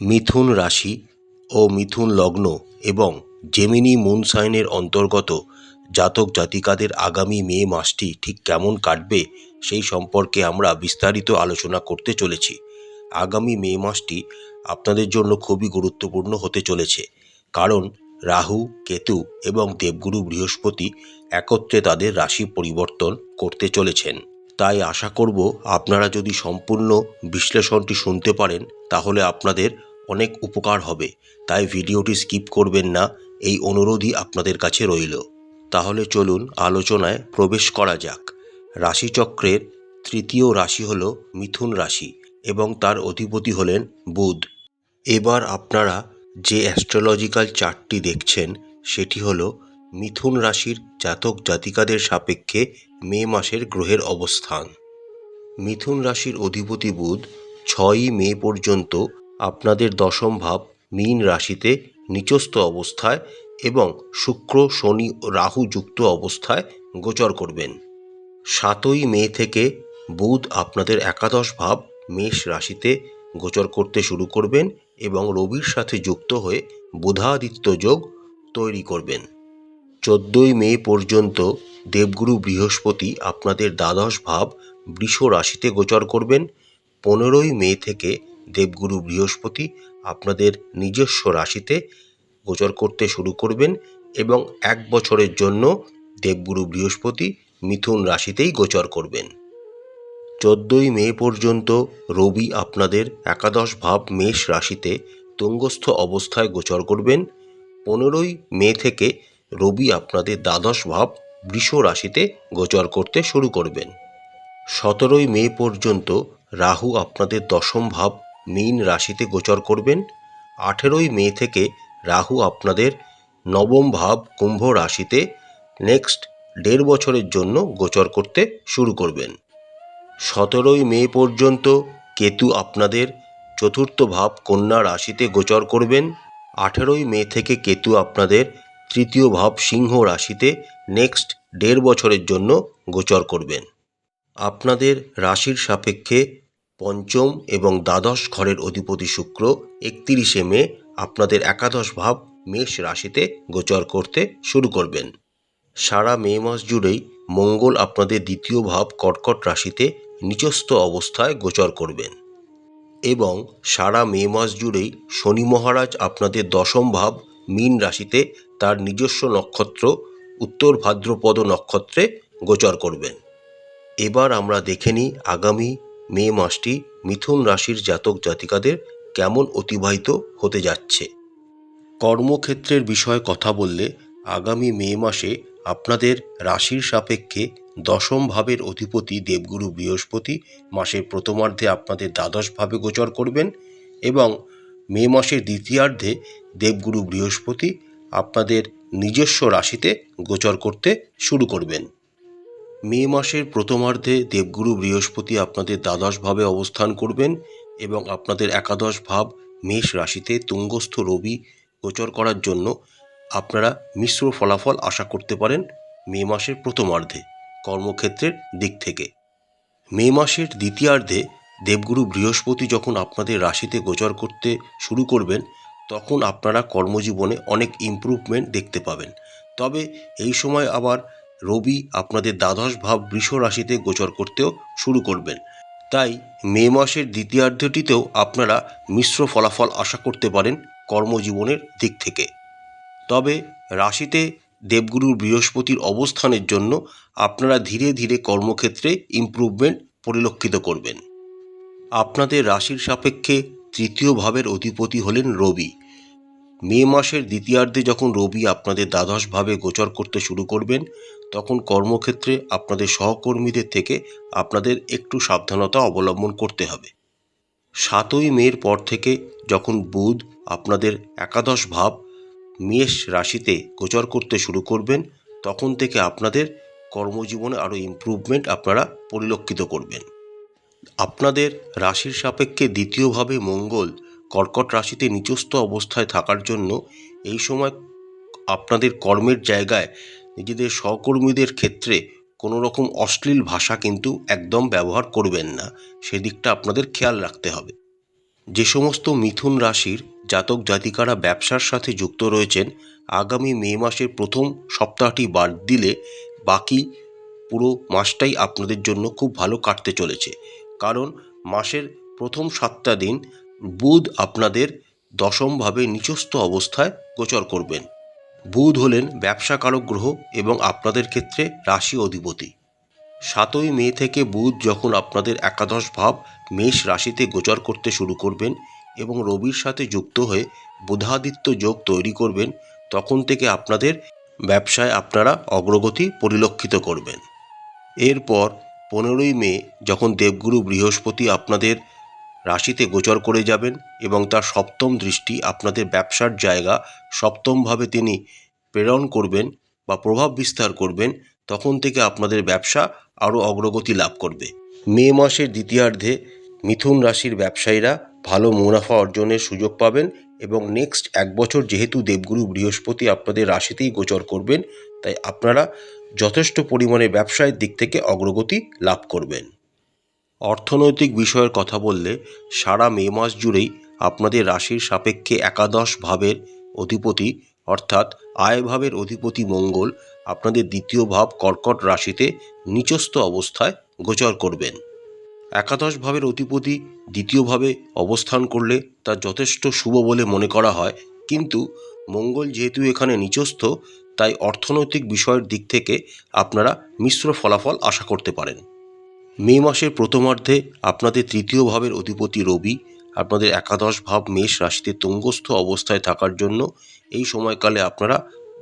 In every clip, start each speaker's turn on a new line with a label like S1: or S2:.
S1: মিথুন রাশি ও মিথুন লগ্ন এবং জেমিনি মুন সাইনের অন্তর্গত জাতক জাতিকাদের আগামী মে মাসটি ঠিক কেমন কাটবে সেই সম্পর্কে আমরা বিস্তারিত আলোচনা করতে চলেছি। আগামী মে মাসটি আপনাদের জন্য খুবই গুরুত্বপূর্ণ হতে চলেছে, কারণ রাহু, কেতু এবং দেবগুরু বৃহস্পতি একত্রে তাদের রাশি পরিবর্তন করতে চলেছেন। তাই আশা করব আপনারা যদি সম্পূর্ণ বিশ্লেষণটি শুনতে পারেন তাহলে আপনাদের অনেক উপকার হবে। তাই ভিডিওটি স্কিপ করবেন না, এই অনুরোধই আপনাদের কাছে রইল। তাহলে চলুন আলোচনায় প্রবেশ করা যাক। রাশিচক্রের তৃতীয় রাশি হল মিথুন রাশি এবং তার অধিপতি হলেন বুধ। এবার আপনারা যে অ্যাস্ট্রোলজিক্যাল চার্টটি দেখছেন সেটি হলো মিথুন রাশির জাতক জাতিকাদের সাপেক্ষে মে মাসের গ্রহের অবস্থান। মিথুন রাশির অধিপতি বুধ 6ই মে পর্যন্ত আপনাদের দশম ভাব মীন রাশিতে নিচস্থ অবস্থায় এবং শুক্র, শনি ও রাহু যুক্ত অবস্থায় গোচর করবেন। 7ই মে থেকে বুধ আপনাদের একাদশ ভাব মেষ রাশিতে গোচর করতে শুরু করবেন এবং রবির সাথে যুক্ত হয়ে বুধাদিত্য যোগ তৈরি করবেন। 14ই মে পর্যন্ত দেবগুরু বৃহস্পতি আপনাদের দ্বাদশ ভাব বৃষ রাশিতে গোচর করবেন। 15ই মে থেকে দেবগুরু বৃহস্পতি আপনাদের নিজস্ব রাশিতে গোচর করতে শুরু করবেন এবং 1 বছরের জন্য দেবগুরু বৃহস্পতি মিথুন রাশিতেই গোচর করবেন। 14ই মে পর্যন্ত রবি আপনাদের একাদশ ভাব মেষ রাশিতে তুঙ্গস্থ অবস্থায় গোচর করবেন। 15ই মে থেকে রবি আপনাদের দ্বাদশ ভাব বৃষ রাশিতে গোচর করতে শুরু করবেন। 17ই মে পর্যন্ত রাহু আপনাদের দশম ভাব মীন রাশিতে গোচর করবেন। 18ই মে থেকে রাহু আপনাদের নবম ভাব কুম্ভ রাশিতে নেক্সট 1.5 বছরের জন্য গোচর করতে শুরু করবেন। 17ই মে পর্যন্ত কেতু আপনাদের চতুর্থ ভাব কন্যা রাশিতে গোচর করবেন। 18ই মে থেকে কেতু আপনাদের তৃতীয় ভাব সিংহ রাশিতে নেক্সট 1.5 বছরের জন্য গোচর করবেন। আপনাদের রাশির সাপেক্ষে পঞ্চম এবং দ্বাদশ ঘরের অধিপতি শুক্র 31শে মে আপনাদের একাদশ ভাব মেষ রাশিতে গোচর করতে শুরু করবেন। সারা মে মাস জুড়েই মঙ্গল আপনাদের দ্বিতীয় ভাব কর্কট রাশিতে নিচস্থ অবস্থায় গোচর করবেন এবং সারা মে মাস জুড়েই শনি মহারাজ আপনাদের দশম ভাব মীন রাশিতে তার নিজস্ব নক্ষত্র উত্তর ভাদ্রপদ নক্ষত্রে গোচর করবেন। এবার আমরা দেখে নিই আগামী মে মাসটি মিথুন রাশির জাতক জাতিকাদের কেমন অতিবাহিত হতে যাচ্ছে। কর্মক্ষেত্রের বিষয়ে কথা বললে আগামী মে মাসে আপনাদের রাশির সাপেক্ষে দশম ভাবের অধিপতি দেবগুরু বৃহস্পতি মাসের প্রথমার্ধে আপনাদের দ্বাদশ ভাবে গোচর করবেন এবং মে মাসের দ্বিতীয়ার্ধে দেবগুরু বৃহস্পতি আপনাদের নিজস্ব রাশিতে গোচর করতে শুরু করবেন। মে মাসের প্রথমার্ধে দেবগুরু বৃহস্পতি আপনাদের দ্বাদশ ভাবে অবস্থান করবেন এবং আপনাদের একাদশ ভাব মেষ রাশিতে তুঙ্গস্থ রবি গোচর করার জন্য আপনারা মিশ্র ফলাফল আশা করতে পারেন মে মাসের প্রথমার্ধে কর্মক্ষেত্রের দিক থেকে। মে মাসের দ্বিতীয়ার্ধে দেবগুরু বৃহস্পতি যখন আপনাদের রাশিতে গোচর করতে শুরু করবেন তখন আপনারা কর্মজীবনে অনেক ইমপ্রুভমেন্ট দেখতে পাবেন। তবে এই সময় আবার রবি আপনাদের দ্বাদশ ভাব বৃষ রাশিতে গোচর করতেও শুরু করবেন। তাই মে মাসের দ্বিতীয়ার্ধটিতেও আপনারা মিশ্র ফলাফল আশা করতে পারেন কর্মজীবনের দিক থেকে। তবে রাশিতে দেবগুরু বৃহস্পতির অবস্থানের জন্য আপনারা ধীরে ধীরে কর্মক্ষেত্রে ইমপ্রুভমেন্ট পরিলক্ষিত করবেন। আপনাদের রাশির সাপেক্ষে তৃতীয় ভাবের অধিপতি হলেন রবি। মে মাসের দ্বিতীয়ার্ধে যখন রবি আপনাদের দ্বাদশ ভাবে গোচর করতে শুরু করবেন তখন কর্মক্ষেত্রে আপনাদের সহকর্মীদের থেকে আপনাদের একটু সাবধানতা অবলম্বন করতে হবে। 7ই মের পর থেকে যখন বুধ আপনাদের একাদশ ভাব মেষ রাশিতে গোচর করতে শুরু করবেন তখন থেকে আপনাদের কর্মজীবনে আরও ইমপ্রুভমেন্ট আপনারা পরিলক্ষিত করবেন। আপনাদের রাশির সাপেক্ষে দ্বিতীয়ভাবে মঙ্গল কর্কট রাশিতে নিচস্থ অবস্থায় থাকার জন্য এই সময় আপনাদের কর্মের জায়গায় নিজেদের সহকর্মীদের ক্ষেত্রে কোনো রকম অশ্লীল ভাষা কিন্তু একদম ব্যবহার করবেন না, সেদিকটা আপনাদের খেয়াল রাখতে হবে। যে সমস্ত মিথুন রাশির জাতক জাতিকারা ব্যবসার সাথে যুক্ত রয়েছেন, আগামী মে মাসের প্রথম সপ্তাহটি বাদ দিলে বাকি পুরো মাসটাই আপনাদের জন্য খুব ভালো কাটতে চলেছে। কারণ মাসের প্রথম 7টা দিন বুধ আপনাদের দশমভাবে নিচস্থ অবস্থায় গোচর করবেন। বুধ হলেন ব্যবসাকারক গ্রহ এবং আপনাদের ক্ষেত্রে রাশি অধিপতি। 7ই মে থেকে বুধ যখন আপনাদের একাদশ ভাব মেষ রাশিতে গোচর করতে শুরু করবেন এবং রবির সাথে যুক্ত হয়ে বুধাদিত্য যোগ তৈরি করবেন, তখন থেকে আপনাদের ব্যবসায় আপনারা অগ্রগতি পরিলক্ষিত করবেন। এরপর 15ই মে যখন দেবগুরু বৃহস্পতি আপনাদের রাশিতে গোচর করে যাবেন এবং তার সপ্তম দৃষ্টি আপনাদের ব্যবসার জায়গা সপ্তমভাবে তিনি প্রেরণ করবেন বা প্রভাব বিস্তার করবেন, তখন থেকে আপনাদের ব্যবসা আরও অগ্রগতি লাভ করবে। মে মাসের দ্বিতীয়ার্ধে মিথুন রাশির ব্যবসায়ীরা ভালো মুনাফা অর্জনের সুযোগ পাবেন এবং নেক্সট 1 বছর যেহেতু দেবগুরু বৃহস্পতি আপনাদের রাশিতেই গোচর করবেন, তাই আপনারা যথেষ্ট পরিমাণে ব্যবসায়ের দিক থেকে অগ্রগতি লাভ করবেন। অর্থনৈতিক বিষয়ের কথা বললে সারা মে মাস জুড়েই আপনাদের রাশির সাপেক্ষে একাদশ ভাবের অধিপতি অর্থাৎ আয় ভাবের অধিপতি মঙ্গল আপনাদের দ্বিতীয় ভাব কর্কট রাশিতে নিচস্থ অবস্থায় গোচর করবেন। একাদশ ভাবের অধিপতি দ্বিতীয়ভাবে অবস্থান করলে তা যথেষ্ট শুভ বলে মনে করা হয়, কিন্তু মঙ্গল যেহেতু এখানে নিচস্থ, তাই অর্থনৈতিক বিষয়ের দিক থেকে আপনারা মিশ্র ফলাফল আশা করতে পারেন। মে মাসের প্রথমার্ধে আপনাদের তৃতীয় ভাবের অধিপতি রবি আপনাদের একাদশ ভাব মেষ রাশিতে তুঙ্গস্থ অবস্থায় থাকার জন্য এই সময়কালে আপনারা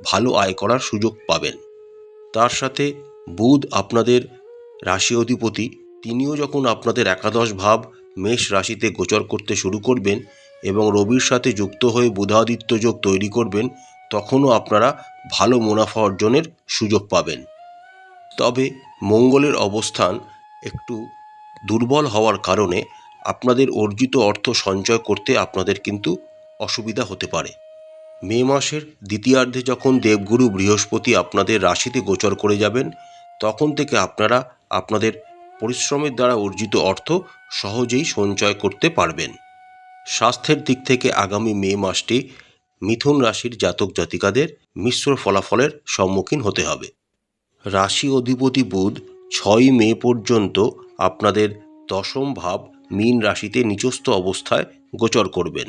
S1: ভালো আয় করার সুযোগ পাবেন। তার সাথে বুধ আপনাদের রাশি অধিপতি, তিনিও যখন আপনাদের একাদশ ভাব মেষ রাশিতে গোচর করতে শুরু করবেন এবং রবির সাথে যুক্ত হয়ে বুধাদিত্য যোগ তৈরি করবেন, তখনও আপনারা ভালো মুনাফা অর্জনের সুযোগ পাবেন। তবে মঙ্গলের অবস্থান একটু দুর্বল হওয়ার কারণে আপনাদের অর্জিত অর্থ সঞ্চয় করতে আপনাদের কিন্তু অসুবিধা হতে পারে। মে মাসের দ্বিতীয়ার্ধে যখন দেবগুরু বৃহস্পতি আপনাদের রাশিতে গোচর করে যাবেন, তখন থেকে আপনারা আপনাদের পরিশ্রমের দ্বারা অর্জিত অর্থ সহজেই সঞ্চয় করতে পারবেন। স্বাস্থ্যের দিক থেকে আগামী মে মাসটি মিথুন রাশির জাতক জাতিকাদের মিশ্র ফলাফলের সম্মুখীন হতে হবে। রাশি অধিপতি বুধ 6ই মে পর্যন্ত আপনাদের দশম ভাব মীন রাশিতে নিচস্থ অবস্থায় গোচর করবেন।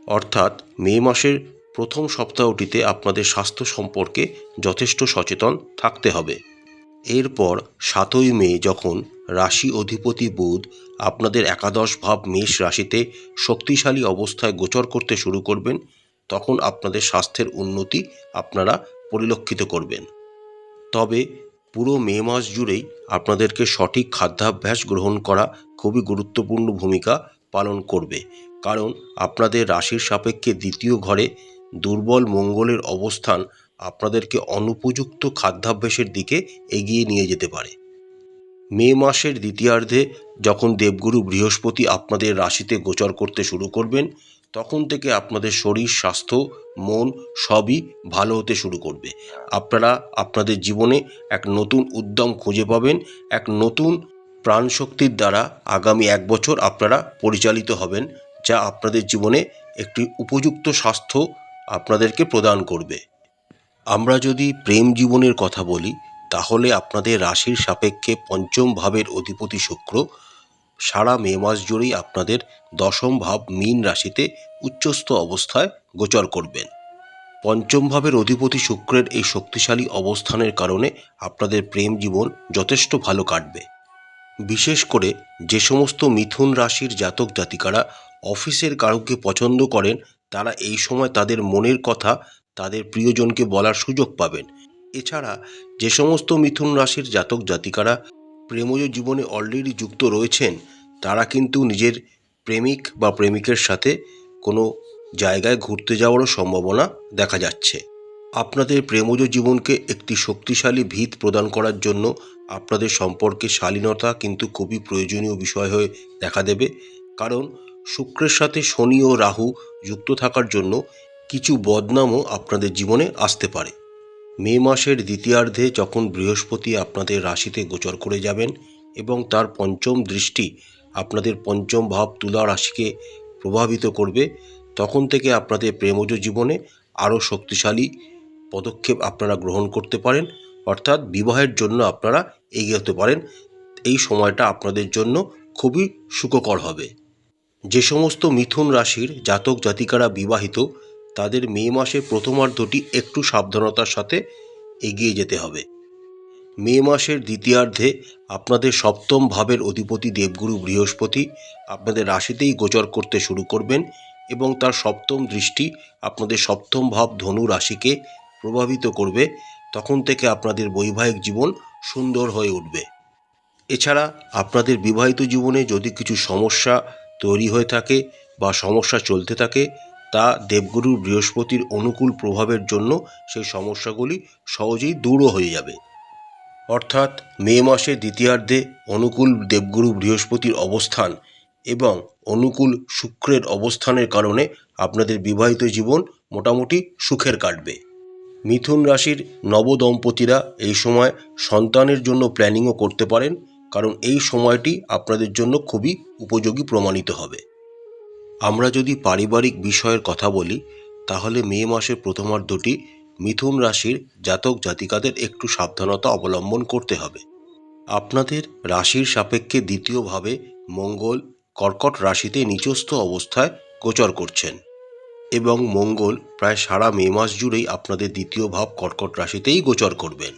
S1: অর্থাৎ মে মাসের প্রথম সপ্তাহটিতে আপনাদের স্বাস্থ্য সম্পর্কে যথেষ্ট সচেতন থাকতে হবে। এরপর 7ই মে যখন রাশি অধিপতি বুধ আপনাদের একাদশ ভাব মেষ রাশিতে শক্তিশালী অবস্থায় গোচর করতে শুরু করবেন, তখন আপনাদের স্বাস্থ্যের উন্নতি আপনারা পরিলক্ষিত করবেন। তবে পুরো মে মাস জুড়েই আপনাদেরকে সঠিক খাদ্যাভ্যাস গ্রহণ করা খুবই গুরুত্বপূর্ণ ভূমিকা পালন করবে, কারণ আপনাদের রাশির সাপেক্ষে দ্বিতীয় ঘরে দুর্বল মঙ্গলের অবস্থান আপনাদেরকে অনুপযুক্ত খাদ্যাভ্যাসের দিকে এগিয়ে নিয়ে যেতে পারে। মে মাসের দ্বিতীয়ার্ধে যখন দেবগুরু বৃহস্পতি আপনাদের রাশিতে গোচর করতে শুরু করবেন, তখন থেকে আপনাদের শরীর স্বাস্থ্য মন সবই ভালো হতে শুরু করবে। আপনারা আপনাদের জীবনে এক নতুন উদ্যম খুঁজে পাবেন, এক নতুন প্রাণশক্তির দ্বারা আগামী 1 বছর আপনারা পরিচালিত হবেন, যা আপনাদের জীবনে একটি উপযুক্ত স্বাস্থ্য আপনাদেরকে প্রদান করবে। আমরা যদি প্রেম জীবনের কথা বলি, তাহলে আপনাদের রাশির সাপেক্ষে পঞ্চম ভাবের অধিপতি শুক্র সারা মে মাস জুড়েই আপনাদের দশম ভাব মীন রাশিতে উচ্চস্থ অবস্থায় গোচর করবেন। পঞ্চম ভাবের অধিপতি শুক্রের এই শক্তিশালী অবস্থানের কারণে আপনাদের প্রেম জীবন যথেষ্ট ভালো কাটবে। বিশেষ করে যে সমস্ত মিথুন রাশির জাতক জাতিকারা অফিসের কাউকে পছন্দ করেন, তারা এই সময় তাদের মনের কথা তাদের প্রিয়জনকে বলার সুযোগ পাবেন। এছাড়া যে সমস্ত মিথুন রাশির জাতক জাতিকারা প্রেমজ জীবনে অলরেডি যুক্ত রয়েছেন, তারা কিন্তু নিজের প্রেমিক বা প্রেমিকের সাথে কোনো জায়গায় ঘুরতে যাওয়ারও সম্ভাবনা দেখা যাচ্ছে। আপনাদের প্রেমজ জীবনকে একটি শক্তিশালী ভিত প্রদান করার জন্য আপনাদের সম্পর্কে শালীনতা কিন্তু খুবই প্রয়োজনীয় বিষয় হয়ে দেখা দেবে, কারণ শুক্রের সাথে শনি ও রাহু যুক্ত থাকার জন্য কিছু বদনামও আপনাদের জীবনে আসতে পারে। মে মাসের দ্বিতীয়ার্ধে যখন বৃহস্পতি আপনাদের রাশিতে গোচর করে যাবেন এবং তার পঞ্চম দৃষ্টি আপনাদের পঞ্চম ভাব তুলা রাশিকে প্রভাবিত করবে, তখন থেকে আপনাদের প্রেমজ জীবনে আরও শক্তিশালী পদক্ষেপ আপনারা গ্রহণ করতে পারেন, অর্থাৎ বিবাহের জন্য আপনারা এগোতে পারেন। এই সময়টা আপনাদের জন্য খুবই সুখকর হবে। যে সমস্ত মিথুন রাশির জাতক জাতিকারা বিবাহিত, তাদের মে মাসের প্রথমার্ধটি একটু সাবধানতার সাথে এগিয়ে যেতে হবে। মে মাসের দ্বিতীয়ার্ধে আপনাদের সপ্তম ভাবের অধিপতি দেবগুরু বৃহস্পতি আপনাদের রাশিতেই গোচর করতে শুরু করবেন এবং তার সপ্তম দৃষ্টি আপনাদের সপ্তম ভাব ধনু রাশিকে প্রভাবিত করবে। তখন থেকে আপনাদের বৈবাহিক জীবন সুন্দর হয়ে উঠবে। এছাড়া আপনাদের বিবাহিত জীবনে যদি কিছু সমস্যা তৈরি হয়ে থাকে বা সমস্যা চলতে থাকে, তা দেবগুরু বৃহস্পতির অনুকূল প্রভাবের জন্য সেই সমস্যাগুলি সহজেই দূরও হয়ে যাবে। অর্থাৎ মে মাসের দ্বিতীয়ার্ধে অনুকূল দেবগুরু বৃহস্পতির অবস্থান এবং অনুকূল শুক্রের অবস্থানের কারণে আপনাদের বিবাহিত জীবন মোটামুটি সুখের কাটবে। মিথুন রাশির নবদম্পতিরা এই সময় সন্তানের জন্য প্ল্যানিংও করতে পারেন, কারণ এই সময়টি আপনাদের জন্য খুবই উপযোগী প্রমাণিত হবে। আমরা যদি পারিবারিক বিষয়ের কথা বলি, তাহলে মে মাসের প্রথমার্ধটি মিথুন রাশির জাতক জাতিকাদের একটু সাবধানতা অবলম্বন করতে হবে। আপনাদের রাশির সাপেক্ষে দ্বিতীয়ভাবে মঙ্গল কর্কট রাশিতে নিচস্থ অবস্থায় গোচর করছেন এবং মঙ্গল প্রায় সারা মে মাস জুড়েই আপনাদের দ্বিতীয় ভাব কর্কট রাশিতেই গোচর করবেন।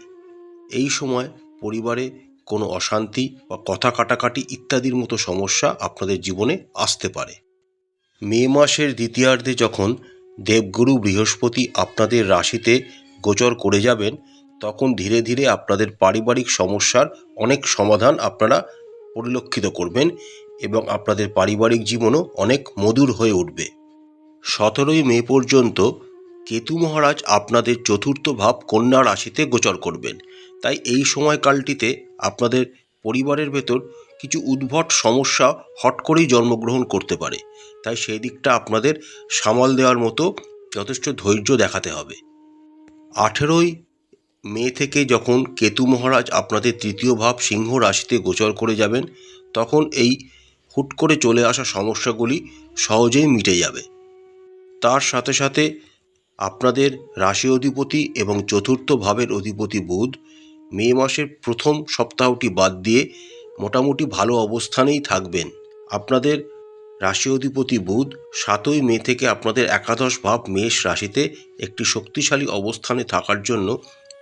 S1: এই সময় পরিবারে কোনো অশান্তি বা কথা কাটাকাটি ইত্যাদির মতো সমস্যা আপনাদের জীবনে আসতে পারে। মে মাসের দ্বিতীয়ার্ধে যখন দেবগুরু বৃহস্পতি আপনাদের রাশিতে গোচর করে যাবেন, তখন ধীরে ধীরে আপনাদের পারিবারিক সমস্যার অনেক সমাধান আপনারা পরিলক্ষিত করবেন এবং আপনাদের পারিবারিক জীবনও অনেক মধুর হয়ে উঠবে। 17ই মে পর্যন্ত কেতু মহারাজ আপনাদের চতুর্থ ভাব কন্যা রাশিতে গোচর করবেন। তাই এই সময়কালটিতে আপনাদের পরিবারের ভেতর কিছু উদ্ভট সমস্যা হট করেই জন্মগ্রহণ করতে পারে। তাই সেই দিকটা আপনাদের সামাল দেওয়ার মতো যথেষ্ট ধৈর্য দেখাতে হবে। 18ই মে থেকে যখন কেতু মহারাজ আপনাদের তৃতীয় ভাব সিংহ রাশিতে গোচর করে যাবেন, তখন এই হুট করে চলে আসা সমস্যাগুলি সহজেই মিটে যাবে। তার সাথে সাথে আপনাদের রাশি অধিপতি এবং চতুর্থ ভাবের অধিপতি বুধ মে মাসের প্রথম সপ্তাহটি বাদ দিয়ে মোটামুটি ভালো অবস্থানেই থাকবেন। আপনাদের রাশি অধিপতি বুধ 7ই মে থেকে আপনাদের একাদশ ভাব মেষ রাশিতে একটি শক্তিশালী অবস্থানে থাকার জন্য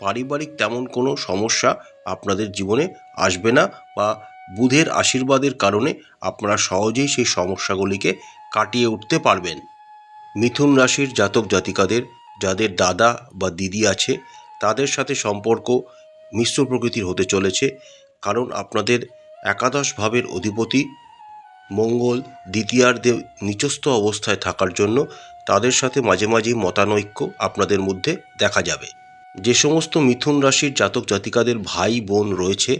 S1: পারিবারিক তেমন কোনো সমস্যা আপনাদের জীবনে আসবে না, বা বুধের আশীর্বাদের কারণে আপনারা সহজেই সেই সমস্যাগুলিকে কাটিয়ে উঠতে পারবেন। মিথুন রাশির জাতক জাতিকাদের যাদের দাদা বা দিদি আছে, তাদের সাথে সম্পর্ক মিশ্র প্রকৃতির হতে চলেছে, কারণ আপনাদের একাদশ ভাবের অধিপতি মঙ্গল দ্বিতীয়ার্ধে নিচস্থ অবস্থায় থাকার জন্য তাদের সাথে মাঝে মাঝেই মতানৈক্য আপনাদের মধ্যে দেখা যাবে। যে সমস্ত মিথুন রাশির জাতক জাতিকাদের ভাই বোন রয়েছে,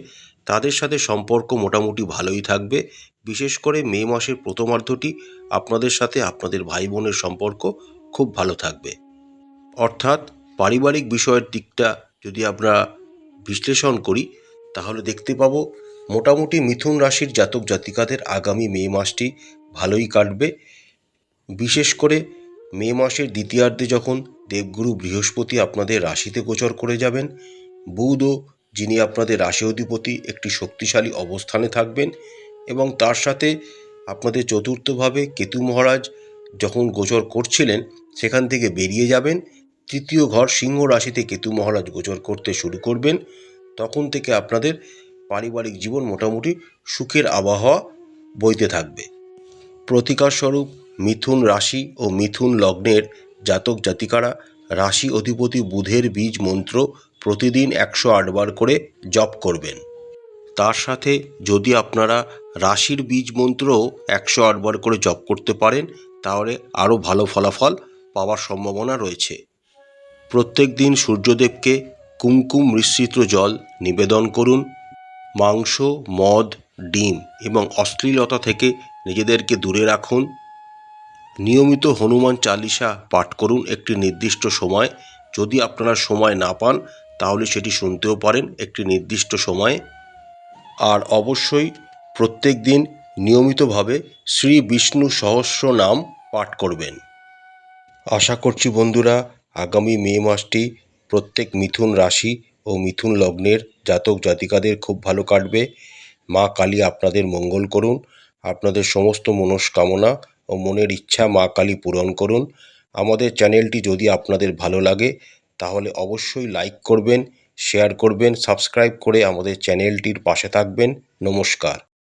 S1: তাদের সাথে সম্পর্ক মোটামুটি ভালোই থাকবে। বিশেষ করে মে মাসের প্রথমার্ধটি আপনাদের সাথে আপনাদের ভাই বোনের সম্পর্ক খুব ভালো থাকবে। অর্থাৎ পারিবারিক বিষয়ের দিকটা যদি আমরা বিশ্লেষণ করি, তাহলে দেখতে পাবো মোটামুটি মিথুন রাশির জাতক জাতিকাদের আগামী মে মাসটি ভালোই কাটবে। বিশেষ করে মে মাসের দ্বিতীয়ার্ধে যখন দেবগুরু বৃহস্পতি আপনাদের রাশিতে গোচর করে যাবেন, বুধও যিনি আপনাদের রাশি অধিপতি একটি শক্তিশালী অবস্থানে থাকবেন এবং তার সাথে আপনাদের চতুর্থভাবে কেতু মহারাজ যখন গোচর করছিলেন সেখান থেকে বেরিয়ে যাবেন। তৃতীয় ঘর সিংহ রাশিতে কেতু মহারাজ গোচর করতে শুরু করবেন। তখন থেকে আপনাদের পারিবারিক জীবন মোটামুটি সুখের আবহাওয়া বইতে থাকবে। প্রতিকারস্বরূপ মিথুন রাশি ও মিথুন লগ্নের জাতক জাতিকারা রাশি অধিপতি বুধের বীজ মন্ত্র প্রতিদিন 108 বার করে জপ করবেন। তার সাথে যদি আপনারা রাশির বীজ মন্ত্রও 108 বার করে জপ করতে পারেন, তাহলে আরও ভালো ফলাফল পাওয়ার সম্ভাবনা রয়েছে। প্রত্যেক দিন সূর্যদেবকে কুমকুম মিশ্রিত জল নিবেদন করুন। মাংস, মদ, ডিম এবং অশ্লীলতা থেকে নিজেদেরকে দূরে রাখুন। নিয়মিত হনুমান চালিসা পাঠ করুন একটি নির্দিষ্ট সময়। যদি আপনারা সময় না পান, তাহলে সেটি শুনতেও পারেন একটি নির্দিষ্ট সময়ে। আর অবশ্যই প্রত্যেক দিন নিয়মিতভাবে শ্রী বিষ্ণু সহস্র নাম পাঠ করবেন। আশা করছি বন্ধুরা আগামী মে মাসটি প্রত্যেক মিথুন রাশি ও মিথুন লগ্নের জাতক জাতিকাদের খুব ভালো কাটবে। মা কালী আপনাদের মঙ্গল করুন, আপনাদের সমস্ত মনস্কামনা ও মনের ইচ্ছা মা কালী পূরণ করুন। আমাদের চ্যানেলটি যদি আপনাদের ভালো লাগে তাহলে অবশ্যই লাইক করবেন, শেয়ার করবেন, সাবস্ক্রাইব করে আমাদের চ্যানেলটির পাশে থাকবেন। নমস্কার।